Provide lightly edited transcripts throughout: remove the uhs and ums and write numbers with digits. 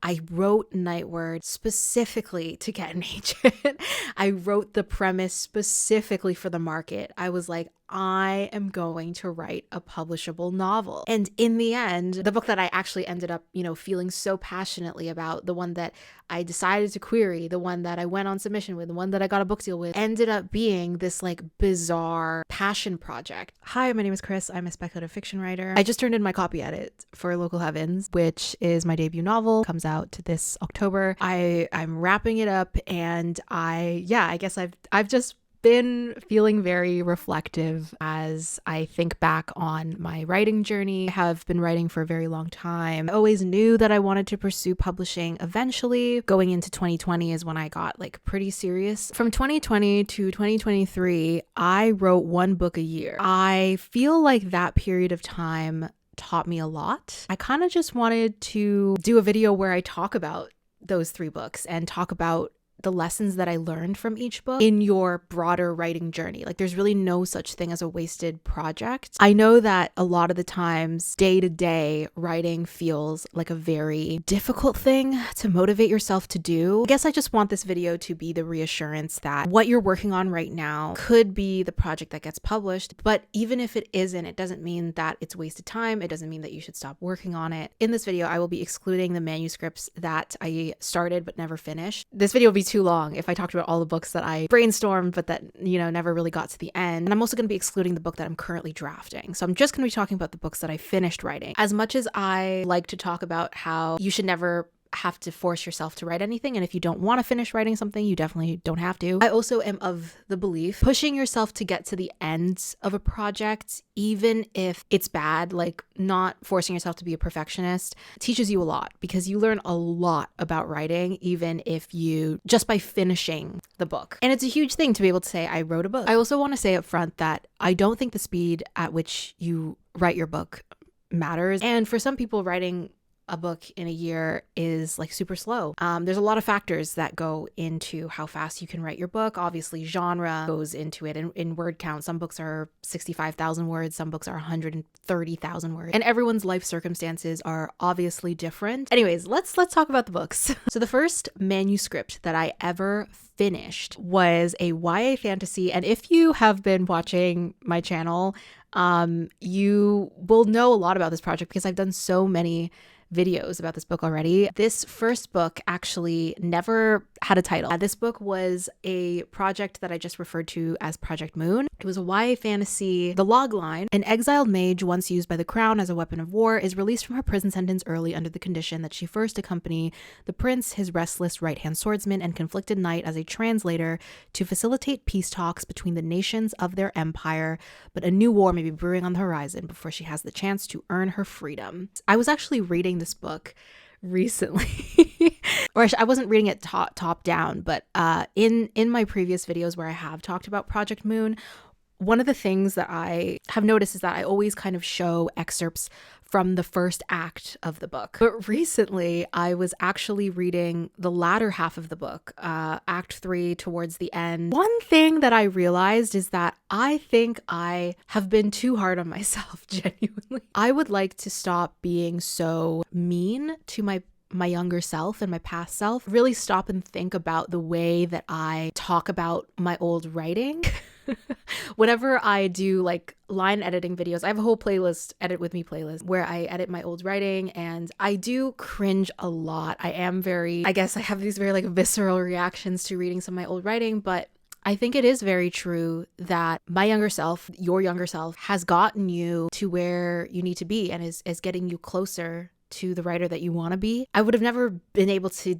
I wrote Nightward specifically to get an agent. I wrote the premise specifically for the market. I was like, I am going to write a publishable novel. And in the end, the book that I actually ended up, feeling so passionately about, the one that I decided to query, the one that I went on submission with, the one that I got a book deal with, ended up being this like bizarre passion project. Hi, my name is Chris. I'm a speculative fiction writer. I just turned in my copy edit for Local Heavens, which is my debut novel. Comes out this October. I'm wrapping it up, and I guess I've just been feeling very reflective as I think back on my writing journey. I have been writing for a very long time. I always knew that I wanted to pursue publishing eventually. Going into 2020 is when I got like pretty serious. From 2020 to 2023, I wrote one book a year. I feel like that period of time taught me a lot. I kind of just wanted to do a video where I talk about those 3 books and talk about the lessons that I learned from each book in your broader writing journey. Like, there's really no such thing as a wasted project. I know that a lot of the times, day to day, writing feels like a very difficult thing to motivate yourself to do. I guess I just want this video to be the reassurance that what you're working on right now could be the project that gets published. But even if it isn't, it doesn't mean that it's wasted time. It doesn't mean that you should stop working on it. In this video, I will be excluding the manuscripts that I started but never finished. This video will be too long if I talked about all the books that I brainstormed but that never really got to the end. And I'm also going to be excluding the book that I'm currently drafting. So I'm just going to be talking about the books that I finished writing. As much as I like to talk about how you should never have to force yourself to write anything, and if you don't want to finish writing something, you definitely don't have to. I also am of the belief pushing yourself to get to the end of a project, even if it's bad, like not forcing yourself to be a perfectionist, teaches you a lot, because you learn a lot about writing, even if you just by finishing the book. And it's a huge thing to be able to say, I wrote a book. I also want to say up front that I don't think the speed at which you write your book matters. And for some people, writing a book in a year is like super slow. There's a lot of factors that go into how fast you can write your book. Obviously, genre goes into it, and in word count. Some books are 65,000 words, some books are 130,000 words, and everyone's life circumstances are obviously different. Anyways, let's talk about the books. So the first manuscript that I ever finished was a YA fantasy, and if you have been watching my channel, you will know a lot about this project because I've done so many videos about this book already. This first book actually never had a title. This book was a project that I just referred to as Project Moon. It was a YA fantasy. The logline: an exiled mage once used by the crown as a weapon of war is released from her prison sentence early under the condition that she first accompany the prince, his restless right-hand swordsman and conflicted knight, as a translator to facilitate peace talks between the nations of their empire, but a new war may be brewing on the horizon before she has the chance to earn her freedom. I was actually reading this book recently or I wasn't reading it top down, but in my previous videos where I have talked about Project Moon, one of the things that I have noticed is that I always kind of show excerpts from the first act of the book. But recently, I was actually reading the latter half of the book, Act 3 towards the end. One thing that I realized is that I think I have been too hard on myself, genuinely. I would like to stop being so mean to my younger self and my past self. Really stop and think about the way that I talk about my old writing. Whenever I do like line editing videos, I have a whole playlist, Edit With Me playlist, where I edit my old writing, and I do cringe a lot. I guess I have these very like visceral reactions to reading some of my old writing, but I think it is very true that my younger self, your younger self, has gotten you to where you need to be and is getting you closer to the writer that you want to be. I would have never been able to,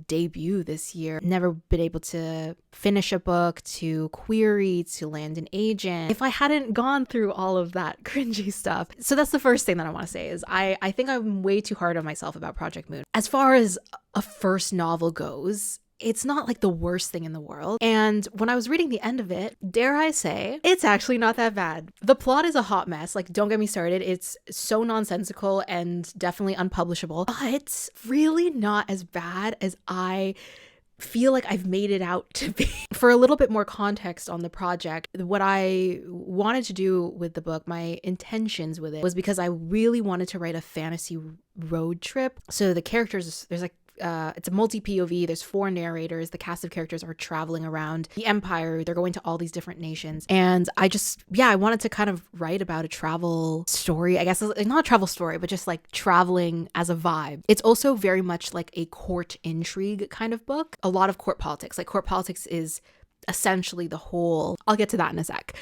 debut this year, never been able to finish a book, to query, to land an agent, if I hadn't gone through all of that cringy stuff. So that's the first thing that I want to say is I think I'm way too hard on myself about Project Moon. As far as a first novel goes, it's not like the worst thing in the world. And when I was reading the end of it, dare I say, it's actually not that bad. The plot is a hot mess. Like, don't get me started. It's so nonsensical and definitely unpublishable, but really not as bad as I feel like I've made it out to be. For a little bit more context on the project, what I wanted to do with the book, my intentions with it, was because I really wanted to write a fantasy road trip. So the characters, there's like it's a multi-POV. There's 4 narrators. The cast of characters are traveling around the empire. They're going to all these different nations. And I wanted to kind of write about a travel story. I guess it's not a travel story, but just like traveling as a vibe. It's also very much like a court intrigue kind of book. A lot of court politics. Like court politics is essentially the whole, I'll get to that in a sec.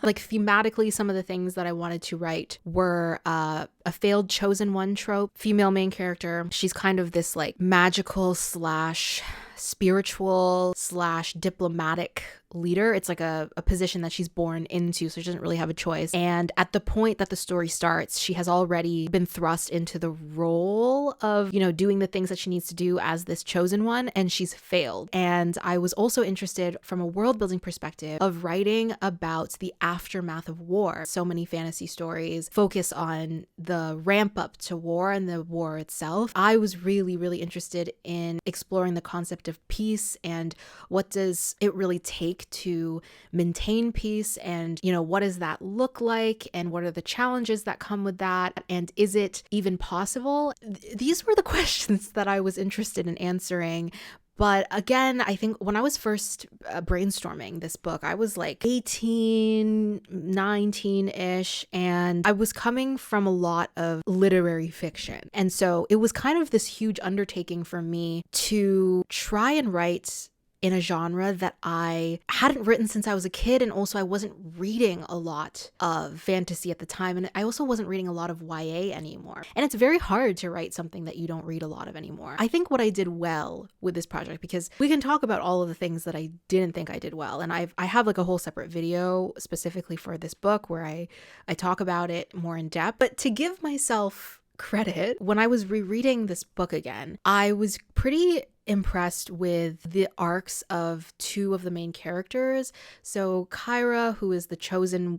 Like thematically, some of the things that I wanted to write were a failed chosen one trope, female main character. She's kind of this like magical slash spiritual slash diplomatic leader. It's like a position that she's born into, so she doesn't really have a choice. And at the point that the story starts, she has already been thrust into the role of, doing the things that she needs to do as this chosen one, and she's failed. And I was also interested from a world building perspective of writing about the aftermath of war. So many fantasy stories focus on the ramp up to war and the war itself. I was really, really interested in exploring the concept of peace and what does it really take to maintain peace, and what does that look like, and what are the challenges that come with that, and is it even possible? These were the questions that I was interested in answering. But again, I think when I was first brainstorming this book, I was like 18, 19-ish, and I was coming from a lot of literary fiction. And so it was kind of this huge undertaking for me to try and write in a genre that I hadn't written since I was a kid, and also I wasn't reading a lot of fantasy at the time, and I also wasn't reading a lot of YA anymore. And it's very hard to write something that you don't read a lot of anymore. I think what I did well with this project, because we can talk about all of the things that I didn't think I did well, and I have like a whole separate video specifically for this book where I talk about it more in depth. But to give myself credit, when I was rereading this book again, I was pretty impressed with the arcs of 2 of the main characters. So Kyra, who is the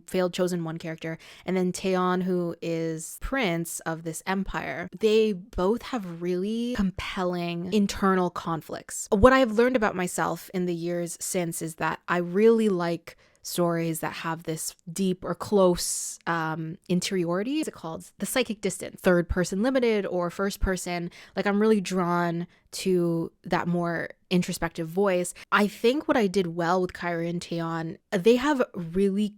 failed chosen one character, and then Theon, who is prince of this empire. They both have really compelling internal conflicts. What I've learned about myself in the years since is that I really like stories that have this deep or close interiority. What's it called? The psychic distance, third person limited or first person. Like I'm really drawn to that more introspective voice. I think what I did well with Kyra and Theon, they have really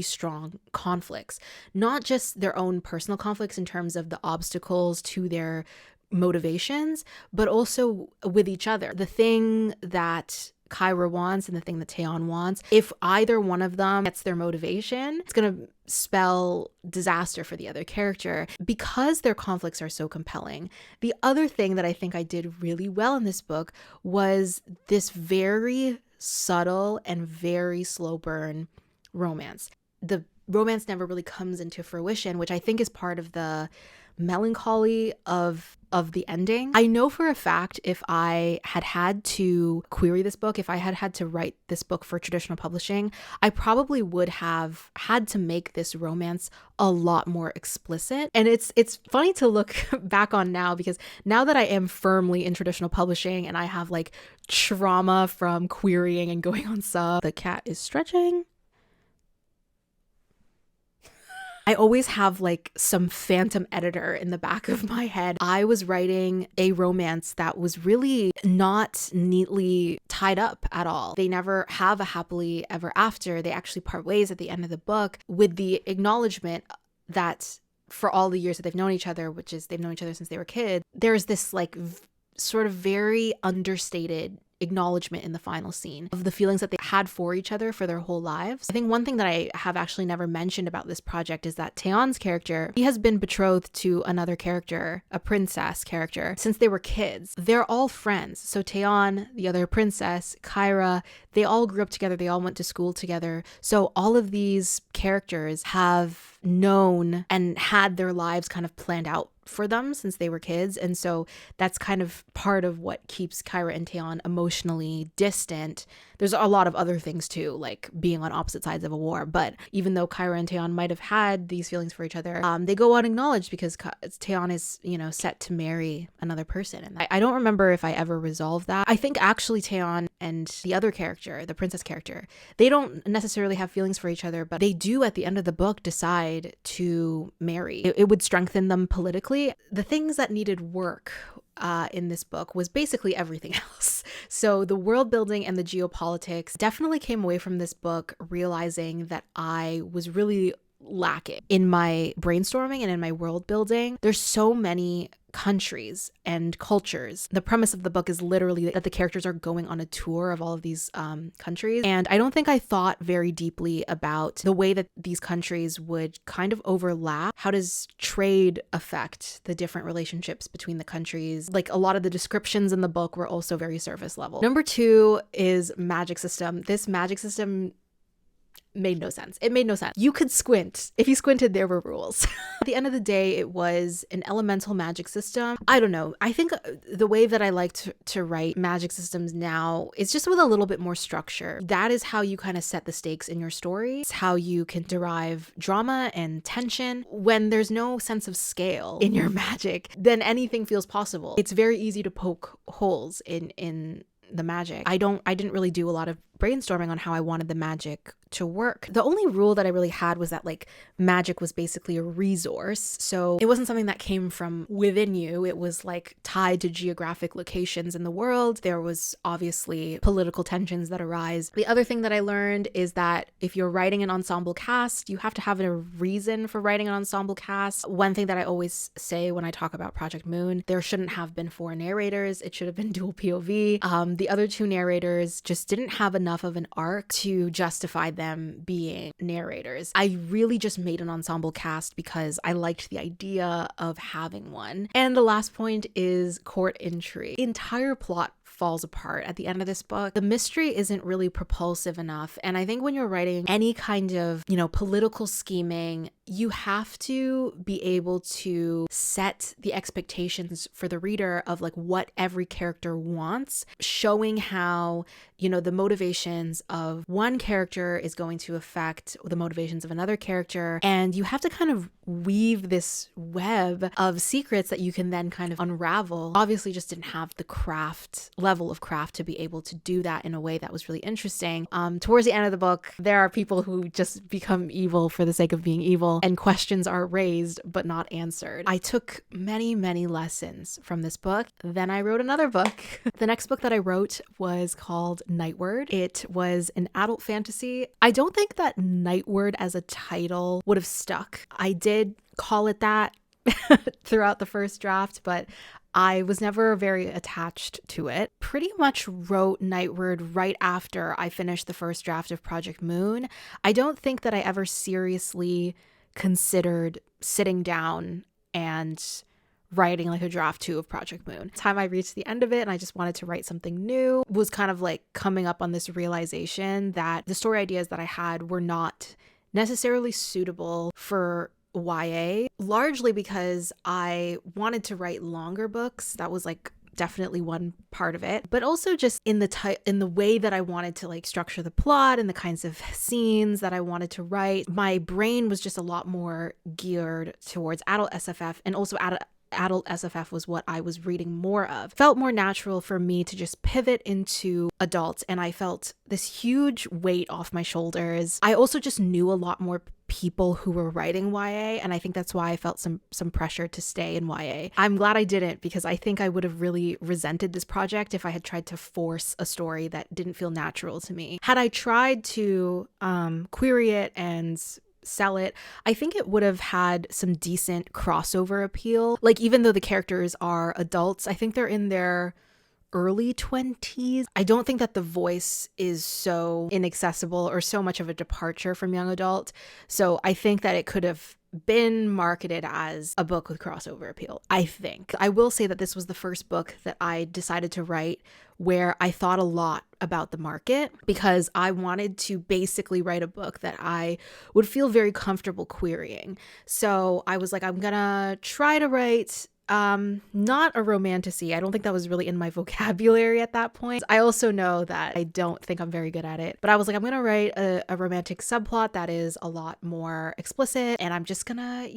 strong conflicts, not just their own personal conflicts in terms of the obstacles to their motivations, but also with each other. The thing that Kyra wants and the thing that Theon wants, if either one of them gets their motivation, it's going to spell disaster for the other character because their conflicts are so compelling. The other thing that I think I did really well in this book was this very subtle and very slow burn romance. The romance never really comes into fruition, which I think is part of the melancholy of the ending. I know for a fact if I had to query this book, if I had to write this book for traditional publishing, I probably would have had to make this romance a lot more explicit. And it's funny to look back on now, because now that I am firmly in traditional publishing and I have like trauma from querying and going on sub, the cat is stretching. I always have like some phantom editor in the back of my head. I was writing a romance that was really not neatly tied up at all. They never have a happily ever after. They actually part ways at the end of the book with the acknowledgement that for all the years that they've known each other, which is they've known each other since they were kids, there's this like sort of very understated acknowledgement in the final scene of the feelings that they had for each other for their whole lives. I think one thing that I have actually never mentioned about this project is that Theon's character, he has been betrothed to another character, a princess character, since they were kids. They're all friends. So Theon, the other princess, Kyra, they all grew up together. They all went to school together. So all of these characters have known and had their lives kind of planned out for them since they were kids. And so that's kind of part of what keeps Kyra and Theon emotionally distant. There's a lot of other things too, like being on opposite sides of a war. But even though Kyra and Theon might have had these feelings for each other, they go unacknowledged because Theon is, set to marry another person. And I don't remember if I ever resolved that. I think actually Theon and the other character, the princess character, they don't necessarily have feelings for each other, but they do at the end of the book decide to marry. It would strengthen them politically. The things that needed work in this book was basically everything else. So the world building and the geopolitics definitely came away from this book realizing that I was really lacking in my brainstorming and in my world building. There's so many countries and cultures. The premise of the book is literally that the characters are going on a tour of all of these countries. And I don't think I thought very deeply about the way that these countries would kind of overlap. How does trade affect the different relationships between the countries? Like, a lot of the descriptions in the book were also very surface level. Number 2 is magic system. This magic system made no sense. It made no sense. You could squint. If you squinted, there were rules. At the end of the day, it was an elemental magic system. I don't know. I think the way that I like to write magic systems now is just with a little bit more structure. That is how you kind of set the stakes in your story. It's how you can derive drama and tension. When there's no sense of scale in your magic, then anything feels possible. It's very easy to poke holes in the magic. I didn't really do a lot of brainstorming on how I wanted the magic to work. The only rule that I really had was that like magic was basically a resource. So it wasn't something that came from within you. It was like tied to geographic locations in the world. There was obviously political tensions that arise. The other thing that I learned is that if you're writing an ensemble cast, you have to have a reason for writing an ensemble cast. One thing that I always say when I talk about Project Moon, there shouldn't have been 4 narrators. It should have been dual POV. The other 2 narrators just didn't have enough of an arc to justify them being narrators. I really just made an ensemble cast because I liked the idea of having one. And the last point is court intrigue. The entire plot falls apart at the end of this book. The mystery isn't really propulsive enough. And I think when you're writing any kind of, political scheming, you have to be able to set the expectations for the reader of like what every character wants, showing how, the motivations of one character is going to affect the motivations of another character. And you have to kind of weave this web of secrets that you can then kind of unravel. Obviously just didn't have the level of craft to be able to do that in a way that was really interesting. Towards the end of the book, there are people who just become evil for the sake of being evil, and questions are raised but not answered. I took many, many lessons from this book. Then I wrote another book. The next book that I wrote was called Nightward. It was an adult fantasy. I don't think that Nightward as a title would have stuck. I did call it that throughout the first draft, but I was never very attached to it. Pretty much wrote Nightward right after I finished the first draft of Project Moon. I don't think that I ever seriously considered sitting down and writing like a draft 2 of Project Moon. The time I reached the end of it and I just wanted to write something new, was kind of like coming up on this realization that the story ideas that I had were not necessarily suitable for YA, largely because I wanted to write longer books. That was like definitely one part of it, but also just in the way that I wanted to like structure the plot and the kinds of scenes that I wanted to write. My brain was just a lot more geared towards adult SFF, and also adult SFF was what I was reading more of. Felt more natural for me to just pivot into adults, and I felt this huge weight off my shoulders. I also just knew a lot more people who were writing YA, and I think that's why I felt some pressure to stay in YA. I'm glad I didn't, because I think I would have really resented this project if I had tried to force a story that didn't feel natural to me. Had I tried to query it and sell it, I think it would have had some decent crossover appeal. Like, even though the characters are adults, I think they're in their early 20s. I don't think that the voice is so inaccessible or so much of a departure from young adult. So I think that it could have been marketed as a book with crossover appeal. I think. I will say that this was the first book that I decided to write where I thought a lot about the market, because I wanted to basically write a book that I would feel very comfortable querying. So I was like, I'm gonna try to write not a romantasy. I don't think that was really in my vocabulary at that point. I also know that I don't think I'm very good at it, but I was like, I'm gonna write a romantic subplot that is a lot more explicit, and I'm just gonna,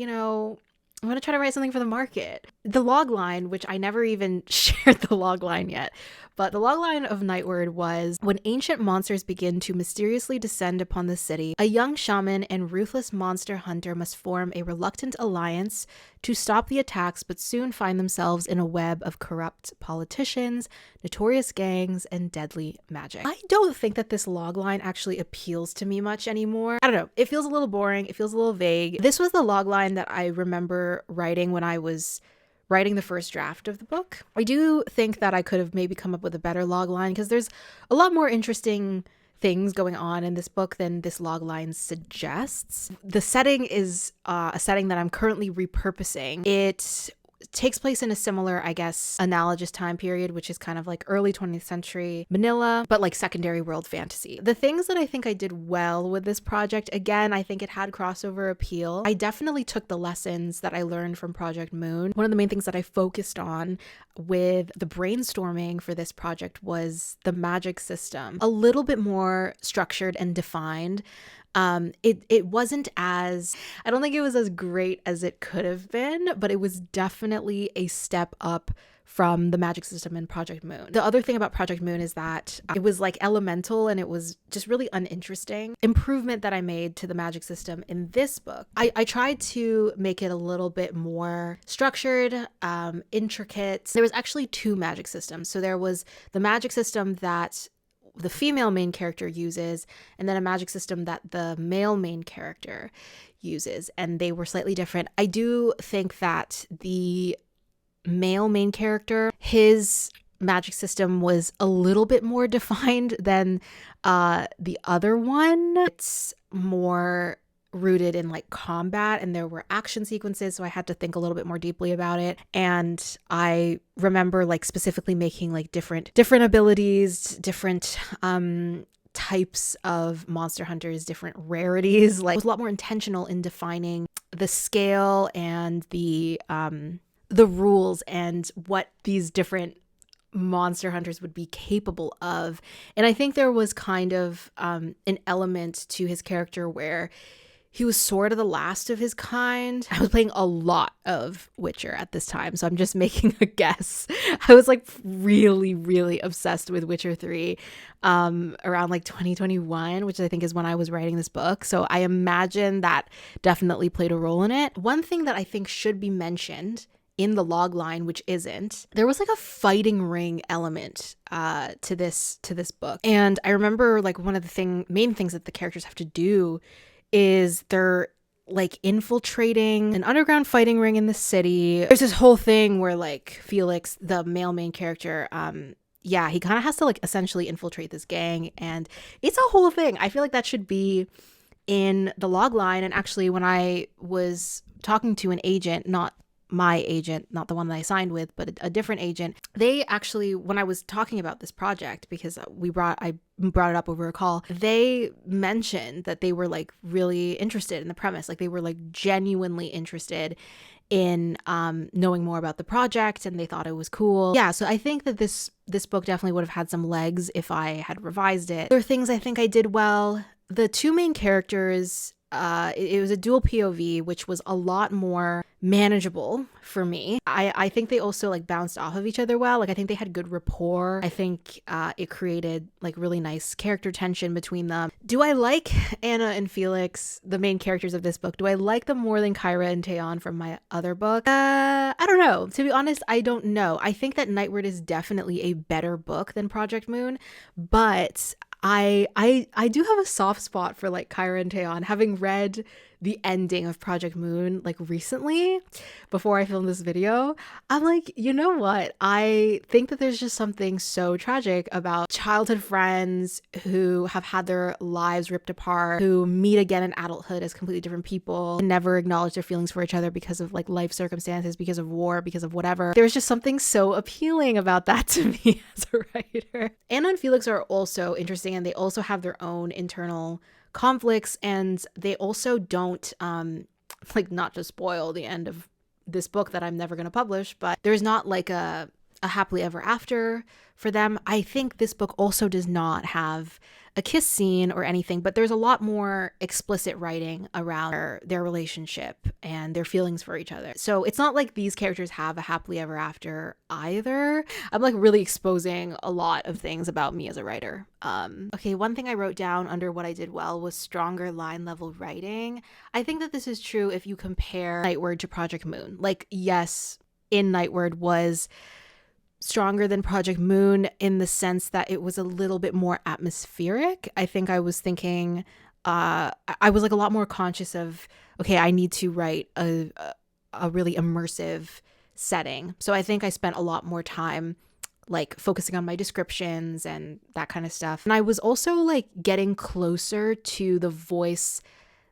I'm going to try to write something for the market. The log line, which I never even shared the log line yet, but the log line of Nightward was, when ancient monsters begin to mysteriously descend upon the city, a young shaman and ruthless monster hunter must form a reluctant alliance to stop the attacks, but soon find themselves in a web of corrupt politicians, notorious gangs, and deadly magic. I don't think that this logline actually appeals to me much anymore. I don't know. It feels a little boring. It feels a little vague. This was the logline that I remember writing when I was writing the first draft of the book. I do think that I could have maybe come up with a better logline because there's a lot more interesting things going on in this book than this logline suggests. The setting is a setting that I'm currently repurposing. It takes place in a similar, I guess, analogous time period, which is kind of like early 20th century Manila, but like secondary world fantasy. The things that I think I did well with this project, again, I think it had crossover appeal. I definitely took the lessons that I learned from Project Moon. One of the main things that I focused on with the brainstorming for this project was the magic system, a little bit more structured and defined. It wasn't as, I don't think it was as great as it could have been, but it was definitely a step up from the magic system in Project Moon. The other thing about Project Moon is that it was like elemental and it was just really uninteresting. Improvement that I made to the magic system in this book, I tried to make it a little bit more structured, intricate. There was actually two magic systems. So there was the magic system that the female main character uses, and then a magic system that the male main character uses, and they were slightly different. I do think that the male main character, his magic system was a little bit more defined than the other one. It's more rooted in like combat, and there were action sequences, so I had to think a little bit more deeply about it. And I remember like specifically making like different abilities, different types of monster hunters, different rarities. Like, it was a lot more intentional in defining the scale and the rules and what these different monster hunters would be capable of. And I think there was kind of an element to his character where he was sort of the last of his kind. I was playing a lot of Witcher at this time, so I'm just making a guess. I was like really, really obsessed with Witcher 3 around like 2021, which I think is when I was writing this book. So I imagine that definitely played a role in it. One thing that I think should be mentioned in the log line, which isn't, there was like a fighting ring element to this book. And I remember like one of the main things that the characters have to do is they're like infiltrating an underground fighting ring in the city. There's this whole thing where like Felix, the male main character, he kind of has to like essentially infiltrate this gang, and it's a whole thing. I feel like that should be in the log line. And actually, when I was talking to an agent, not my agent, not the one that I signed with, but a different agent, they actually, when I was talking about this project, because I brought it up over a call, they mentioned that they were like really interested in the premise. Like, they were like genuinely interested in knowing more about the project, and they thought it was cool. Yeah, so I think that this book definitely would have had some legs if I had revised it. There are things I think I did well. The two main characters, it was a dual POV, which was a lot more manageable for me. I think they also like bounced off of each other well. Like, I think they had good rapport. I think it created like really nice character tension between them. Do I like Anna and Felix, the main characters of this book? Do I like them more than Kyra and Taeon from my other book? I don't know. To be honest, I don't know. I think that Nightward is definitely a better book than Project Moon, but I do have a soft spot for like Kyra and Taeon, having read the ending of Project Moon like recently before I filmed this video. I'm like, you know what? I think that there's just something so tragic about childhood friends who have had their lives ripped apart, who meet again in adulthood as completely different people, and never acknowledge their feelings for each other because of like life circumstances, because of war, because of whatever. There's just something so appealing about that to me as a writer. Anna and Felix are also interesting, and they also have their own internal conflicts, and they also don't like, not to spoil the end of this book that I'm never going to publish, but there's not like a a happily ever after for them. I think this book also does not have a kiss scene or anything, but there's a lot more explicit writing around their relationship and their feelings for each other. So it's not like these characters have a happily ever after either. I'm like really exposing a lot of things about me as a writer. Okay, one thing I wrote down under what I did well was stronger line level writing. I think that this is true if you compare Nightward to Project Moon. Like, yes, in Nightward was stronger than Project Moon in the sense that it was a little bit more atmospheric. I think I was thinking, I was like a lot more conscious of, okay, I need to write a really immersive setting. So I think I spent a lot more time like focusing on my descriptions and that kind of stuff. And I was also like getting closer to the voice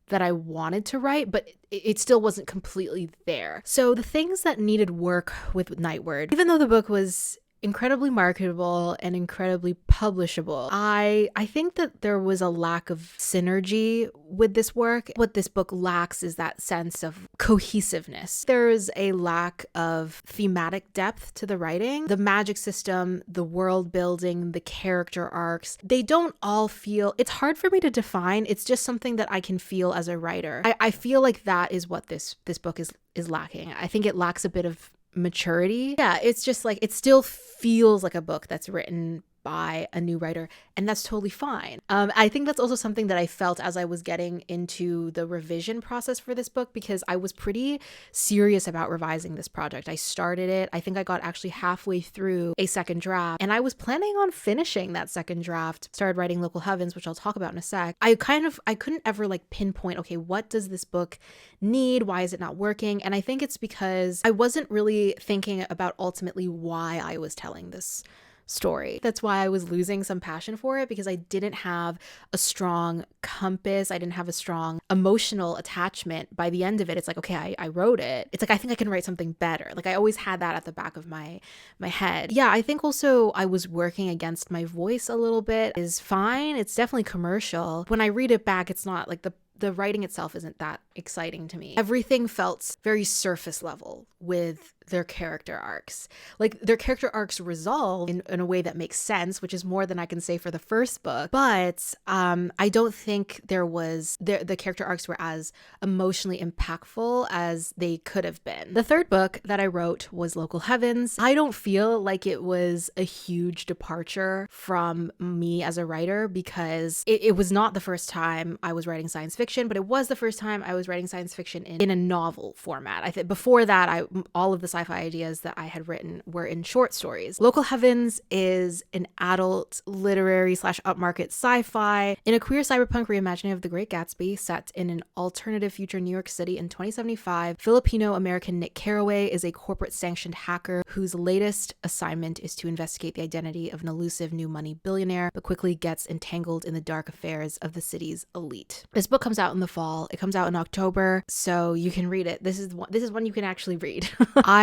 that I wanted to write, but it still wasn't completely there. So the things that needed work with Nightward, even though the book was incredibly marketable and incredibly publishable, I think that there was a lack of synergy with this work. What this book lacks is that sense of cohesiveness. There's a lack of thematic depth to the writing. The magic system, the world building, the character arcs, they don't all feel, it's hard for me to define. It's just something that I can feel as a writer. I feel like that is what this book is lacking. I think it lacks a bit of maturity. Yeah, it's just like it still feels like a book that's written by a new writer, and that's totally fine. I think that's also something that I felt as I was getting into the revision process for this book, because I was pretty serious about revising this project. I started it. I think I got actually halfway through a second draft, and I was planning on finishing that second draft. Started writing Local Heavens, which I'll talk about in a sec. I couldn't ever like pinpoint, okay, what does this book need? Why is it not working? And I think it's because I wasn't really thinking about ultimately why I was telling this story. That's why I was losing some passion for it, because I didn't have a strong compass. I didn't have a strong emotional attachment. By the end of it, it's like, okay, I wrote it. It's like, I think I can write something better. Like I always had that at the back of my head. Yeah, I think also I was working against my voice a little bit. Is fine. It's definitely commercial. When I read it back, it's not like the writing itself isn't that exciting to me. Everything felt very surface level with their character arcs. Like their character arcs resolve in a way that makes sense, which is more than I can say for the first book. But I don't think the character arcs were as emotionally impactful as they could have been. The third book that I wrote was Local Heavens. I don't feel like it was a huge departure from me as a writer, because it was not the first time I was writing science fiction, but it was the first time I was writing science fiction in a novel format. I think before that, all of the sci-fi ideas that I had written were in short stories. Local Heavens is an adult literary / upmarket sci-fi in a queer cyberpunk reimagining of The Great Gatsby set in an alternative future New York City in 2075. Filipino-American Nick Carraway is a corporate sanctioned hacker whose latest assignment is to investigate the identity of an elusive new money billionaire, but quickly gets entangled in the dark affairs of the city's elite. This book comes out in the fall. It comes out in October, so you can read it. This is one you can actually read.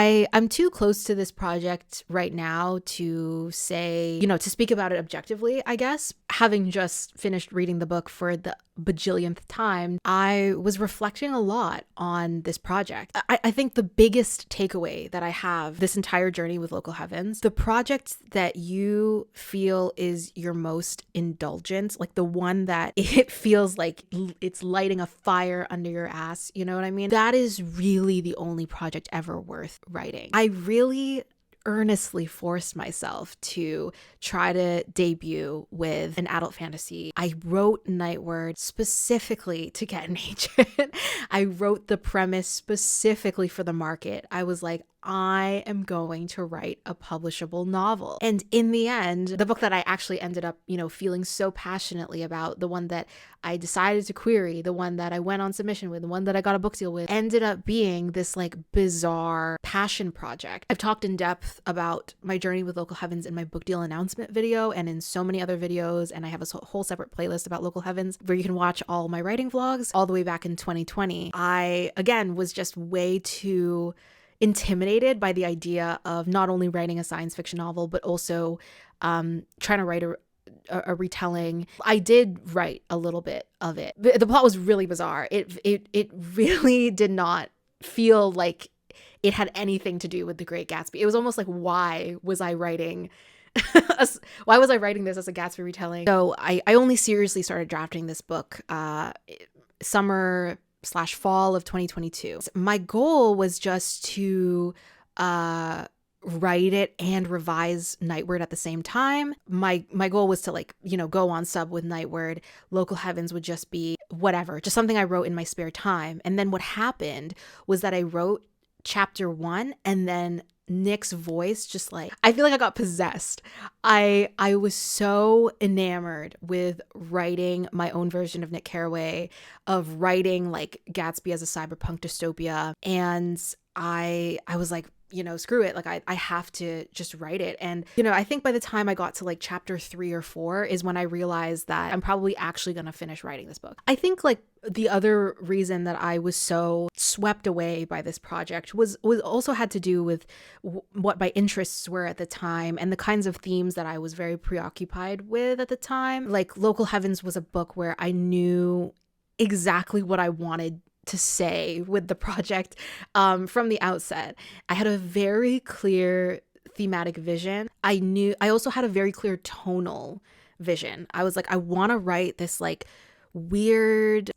I'm too close to this project right now to say, to speak about it objectively, I guess. Having just finished reading the book for the bajillionth time, I was reflecting a lot on this project. I think the biggest takeaway that I have this entire journey with Local Heavens, the project that you feel is your most indulgent, like the one that it feels like it's lighting a fire under your ass, you know what I mean? That is really the only project ever worth writing. I really earnestly forced myself to try to debut with an adult fantasy. I wrote Nightward specifically to get an agent. I wrote the premise specifically for the market. I was like, I am going to write a publishable novel. And in the end, the book that I actually ended up, feeling so passionately about, the one that I decided to query, the one that I went on submission with, the one that I got a book deal with, ended up being this like bizarre passion project. I've talked in depth about my journey with Local Heavens in my book deal announcement video and in so many other videos. And I have a whole separate playlist about Local Heavens where you can watch all my writing vlogs all the way back in 2020. I, again, was just way too intimidated by the idea of not only writing a science fiction novel, but also trying to write a retelling. I did write a little bit of it. The plot was really bizarre. It really did not feel like it had anything to do with The Great Gatsby. It was almost like, why was I writing why was I writing this as a Gatsby retelling? So I only seriously started drafting this book summer/fall of 2022. My goal was just to write it and revise Nightward at the same time. My goal was to, like, you know, go on sub with Nightward. Local Heavens would just be whatever, just something I wrote in my spare time. And then what happened was that I wrote chapter 1, and then Nick's voice just, like, I feel like I got possessed. I was so enamored with writing my own version of Nick Carraway, of writing like Gatsby as a cyberpunk dystopia, and I was like, you know, screw it. Like, I have to just write it. And, you know, I think by the time I got to like chapter 3 or 4 is when I realized that I'm probably actually going to finish writing this book. I think like the other reason that I was so swept away by this project was also had to do with what my interests were at the time and the kinds of themes that I was very preoccupied with at the time. Like, Local Heavens was a book where I knew exactly what I wanted to say with the project from the outset. I had a very clear thematic vision. I also had a very clear tonal vision. I was like, I want to write this like weird,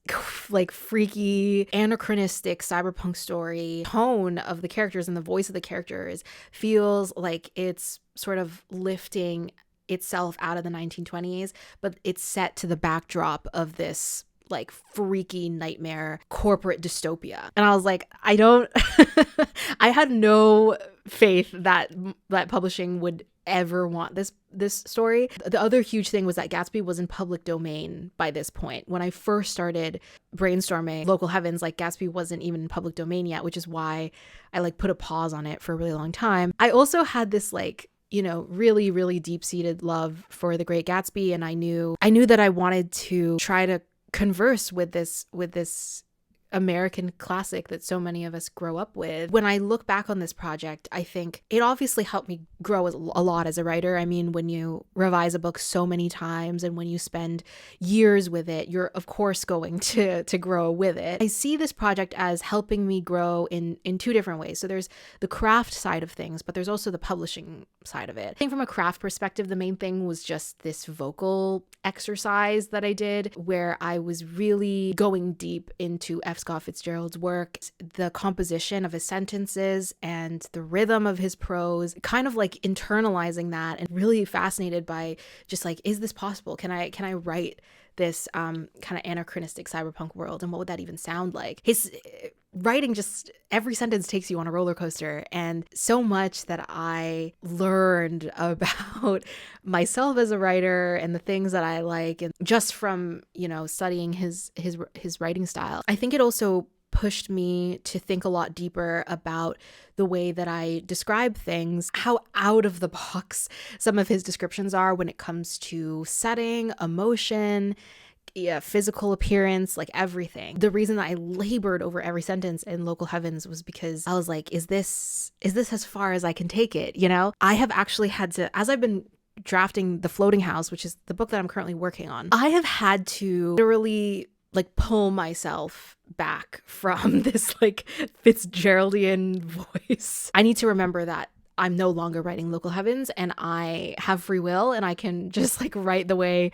like freaky, anachronistic cyberpunk story. Tone of the characters and the voice of the characters feels like it's sort of lifting itself out of the 1920s, but it's set to the backdrop of this like freaky nightmare corporate dystopia. And I was like, I don't I had no faith that publishing would ever want this story. The other huge thing was that Gatsby was in public domain by this point. When I first started brainstorming Local Heavens, like, Gatsby wasn't even in public domain yet, which is why I like put a pause on it for a really long time. I also had this like, you know, really, really deep-seated love for The Great Gatsby, and I knew that I wanted to try to converse with this American classic that so many of us grow up with. When I look back on this project, I think it obviously helped me grow a lot as a writer. I mean, when you revise a book so many times and when you spend years with it, you're of course going to grow with it. I see this project as helping me grow in two different ways. So there's the craft side of things, but there's also the publishing side of it. I think from a craft perspective, the main thing was just this vocal exercise that I did where I was really going deep into F. Scott Fitzgerald's work, the composition of his sentences and the rhythm of his prose, kind of like internalizing that, and really fascinated by just like, is this possible? Can I write this kind of anachronistic cyberpunk world, and what would that even sound like? His writing, just every sentence takes you on a roller coaster, and so much that I learned about myself as a writer and the things that I like, and just from, you know, studying his writing style. I think it also pushed me to think a lot deeper about the way that I describe things, how out of the box some of his descriptions are when it comes to setting, emotion, physical appearance, like everything. The reason that I labored over every sentence in Local Heavens was because I was like, is this as far as I can take it? You know, I have actually had to, as I've been drafting The Floating House, which is the book that I'm currently working on, I have had to literally like pull myself back from this like Fitzgeraldian voice. I need to remember that I'm no longer writing Local Heavens and I have free will and I can just like write the way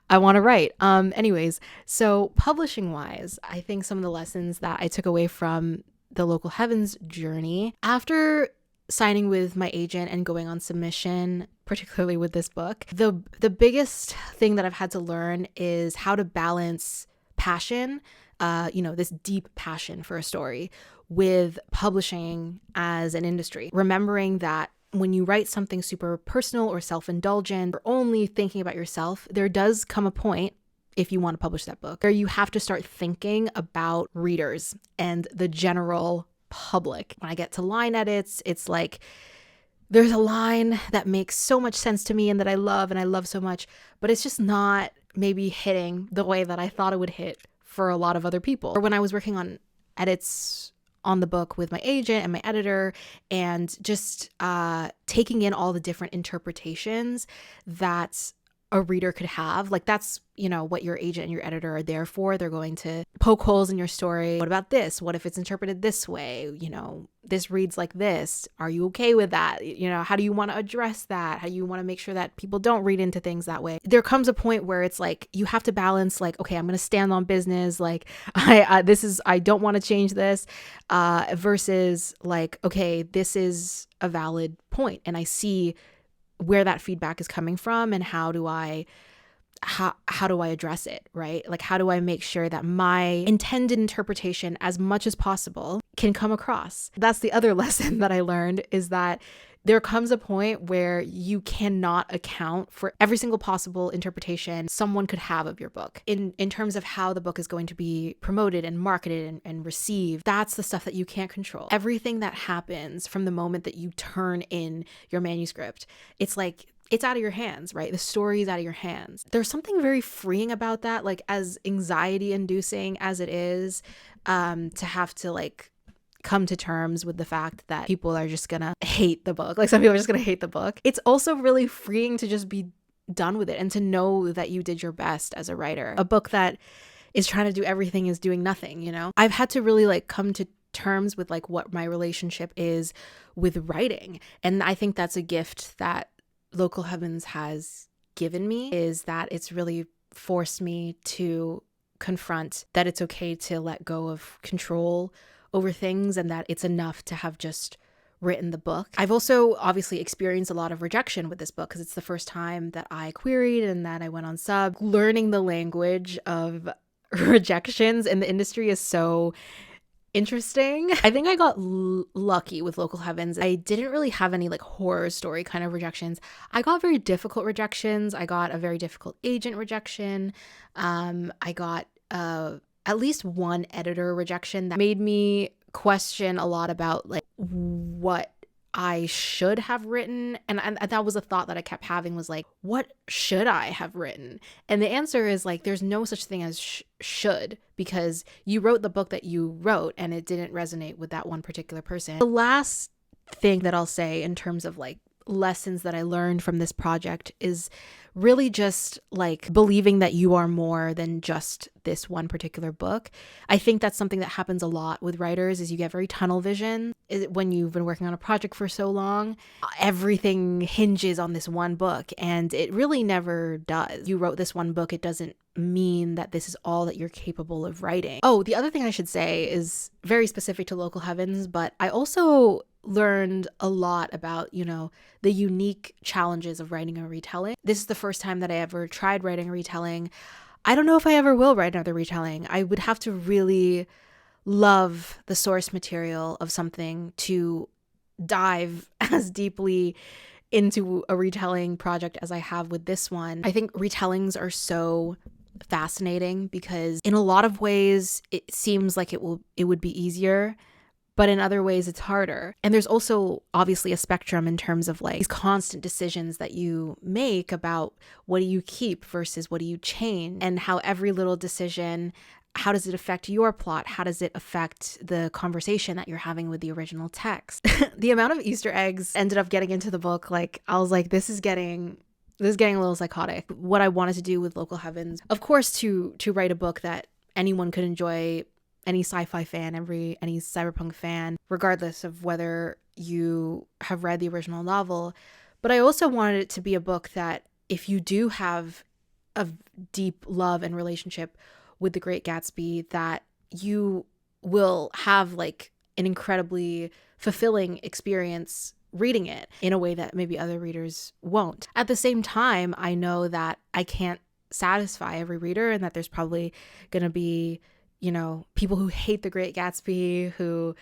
I want to write. Anyways, so publishing wise, I think some of the lessons that I took away from the Local Heavens journey, after signing with my agent and going on submission, particularly with this book, the biggest thing that I've had to learn is how to balance passion, this deep passion for a story, with publishing as an industry. Remembering that when you write something super personal or self-indulgent or only thinking about yourself, there does come a point, if you want to publish that book, where you have to start thinking about readers and the general public. When I get to line edits, it's like there's a line that makes so much sense to me and that I love so much, but it's just not maybe hitting the way that I thought it would hit for a lot of other people. Or when I was working on edits on the book with my agent and my editor, and just taking in all the different interpretations that a reader could have. Like that's, what your agent and your editor are there for. They're going to poke holes in your story. What about this? What if it's interpreted this way? This reads like this. Are you okay with that? How do you want to address that? How do you want to make sure that people don't read into things that way? There comes a point where it's like, you have to balance like, okay, I'm going to stand on business. Like I don't want to change this, versus like, okay, this is a valid point and I see where that feedback is coming from and how do I address it, right? Like, how do I make sure that my intended interpretation, as much as possible, can come across? That's the other lesson that I learned, is that there comes a point where you cannot account for every single possible interpretation someone could have of your book in terms of how the book is going to be promoted and marketed and received. That's the stuff that you can't control. Everything that happens from the moment that you turn in your manuscript, it's like, it's out of your hands, right? The story is out of your hands. There's something very freeing about that, like as anxiety inducing as it is, to have to like come to terms with the fact that people are just gonna hate the book. Like some people are just gonna hate the book. It's also really freeing to just be done with it and to know that you did your best as a writer. A book that is trying to do everything is doing nothing, I've had to really like come to terms with like what my relationship is with writing. And I think that's a gift that Local Heavens has given me, is that it's really forced me to confront that it's okay to let go of control over things and that it's enough to have just written the book. I've also obviously experienced a lot of rejection with this book because it's the first time that I queried and that I went on sub. Learning the language of rejections in the industry is so interesting. I think I got lucky with Local Heavens. I didn't really have any like horror story kind of rejections. I got very difficult rejections. I got a very difficult agent rejection. I got at least one editor rejection that made me question a lot about like what I should have written. And that was a thought that I kept having, was like, what should I have written? And the answer is like, there's no such thing as should, because you wrote the book that you wrote and it didn't resonate with that one particular person. The last thing that I'll say in terms of like lessons that I learned from this project is really just like believing that you are more than just this one particular book. I think that's something that happens a lot with writers, is you get very tunnel vision. When you've been working on a project for so long, everything hinges on this one book, and it really never does. You wrote this one book, it doesn't mean that this is all that you're capable of writing. Oh, the other thing I should say is very specific to Local Heavens, but I also learned a lot about, the unique challenges of writing a retelling. This is the first time that I ever tried writing a retelling. I don't know if I ever will write another retelling. I would have to really love the source material of something to dive as deeply into a retelling project as I have with this one. I think retellings are so fascinating because in a lot of ways it seems like it would be easier, but in other ways it's harder. And there's also obviously a spectrum in terms of like these constant decisions that you make about what do you keep versus what do you change, and how every little decision, how does it affect your plot? How does it affect the conversation that you're having with the original text? The amount of Easter eggs ended up getting into the book, like I was like, this is getting a little psychotic. What I wanted to do with Local Heavens, of course, to write a book that anyone could enjoy, any sci-fi fan, any cyberpunk fan, regardless of whether you have read the original novel. But I also wanted it to be a book that if you do have a deep love and relationship with The Great Gatsby, that you will have like an incredibly fulfilling experience reading it in a way that maybe other readers won't. At the same time, I know that I can't satisfy every reader, and that there's probably going to be, people who hate The Great Gatsby, who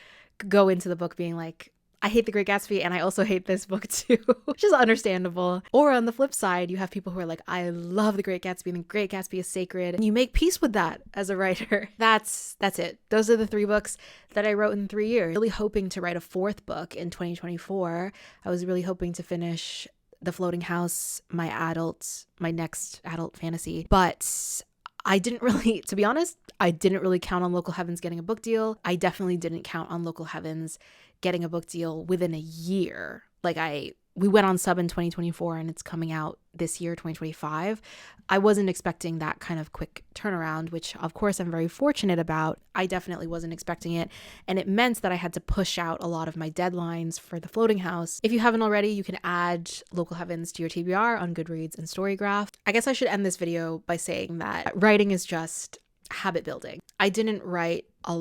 go into the book being like, I hate The Great Gatsby and I also hate this book too, which is understandable. Or on the flip side, you have people who are like, I love The Great Gatsby and The Great Gatsby is sacred. And you make peace with that as a writer. That's it. Those are the 3 books that I wrote in 3 years. Really hoping to write a 4th book in 2024. I was really hoping to finish The Floating House, my next adult fantasy. But I didn't really, to be honest, I didn't really count on Local Heavens getting a book deal. I definitely didn't count on Local Heavens getting a book deal within a year. Like I we went on sub in 2024 and it's coming out this year, 2025. I wasn't expecting that kind of quick turnaround, which of course I'm very fortunate about. I definitely wasn't expecting it. And it meant that I had to push out a lot of my deadlines for the floating house. If you haven't already, you can add Local Heavens to your TBR on Goodreads and Storygraph. I guess I should end this video by saying that writing is just habit building. I didn't write a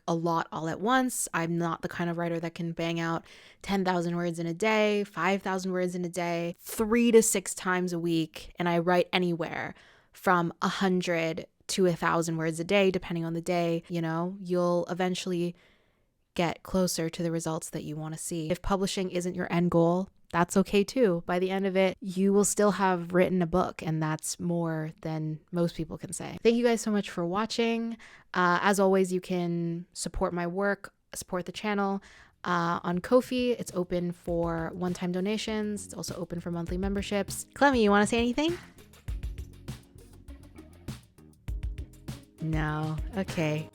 lot all at once. I'm not the kind of writer that can bang out 10,000 words in a day, 5,000 words in a day, 3 to 6 times a week. And I write anywhere from 100 to 1,000 words a day, depending on the day. You know, you'll eventually get closer to the results that you want to see. If publishing isn't your end goal, that's okay too. By the end of it, you will still have written a book, and that's more than most people can say. Thank you guys so much for watching. As always, you can support my work, support the channel on Ko-fi. It's open for one-time donations. It's also open for monthly memberships. Clemmy, you want to say anything? No. Okay.